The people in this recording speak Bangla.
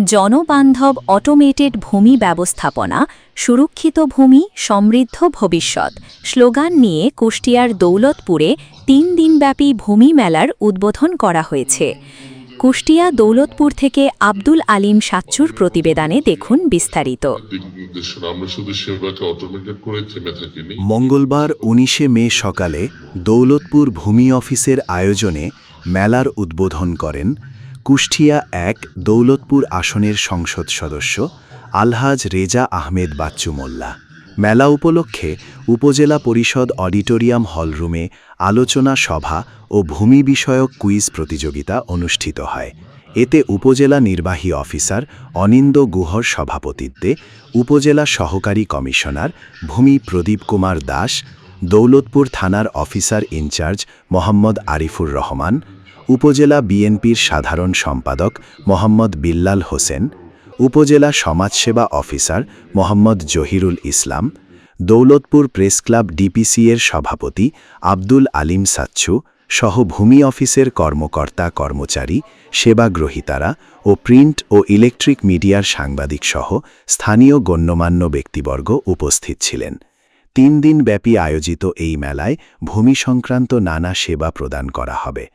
জনবান্ধব অটোমেটেড ভূমি ব্যবস্থাপনা, সুরক্ষিত ভূমি, সমৃদ্ধ ভবিষ্যৎ স্লোগান নিয়ে কুষ্টিয়ার দৌলতপুরে ৩ দিনব্যাপী ভূমি মেলার উদ্বোধন করা হয়েছে। কুষ্টিয়া দৌলতপুর থেকে আব্দুল আলিম সাচ্চুর প্রতিবেদনে দেখুন বিস্তারিত। মঙ্গলবার ১৯ মে সকালে দৌলতপুর ভূমি অফিসের আয়োজনে মেলার উদ্বোধন করেন কুষ্টিয়া ১ দৌলতপুর আসনের সংসদ সদস্য আলহাজ রেজা আহমেদ বাচ্চু মোল্লা। মেলা উপলক্ষে উপজেলা পরিষদ অডিটোরিয়াম হলরুমে আলোচনা সভা ও ভূমি বিষয়ক কুইজ প্রতিযোগিতা অনুষ্ঠিত হয়। এতে উপজেলা নির্বাহী অফিসার অনিন্দ গুহর সভাপতিত্বে উপজেলা সহকারী কমিশনার ভূমি প্রদীপ কুমার দাস, দৌলতপুর থানার অফিসার ইনচার্জ মোহাম্মদ আরিফুর রহমান, উপজেলা বিএনপির সাধারণ সম্পাদক মোহাম্মদ বিল্লাল হোসেন, উপজেলা সমাজসেবা অফিসার মোহাম্মদ জহিরুল ইসলাম, দৌলতপুর প্রেসক্লাব ডিপিসি-এর সভাপতি আব্দুল আলিম সাচ্চু সহ ভূমি অফিসের কর্মকর্তা কর্মচারী, সেবাগ্রহীতারা ও প্রিন্ট ও ইলেকট্রিক মিডিয়ার সাংবাদিক সহ স্থানীয় গণ্যমান্য ব্যক্তিবর্গ উপস্থিত ছিলেন। ৩ দিনব্যাপী আয়োজিত এই মেলায় ভূমি সংক্রান্ত নানা সেবা প্রদান করা হবে।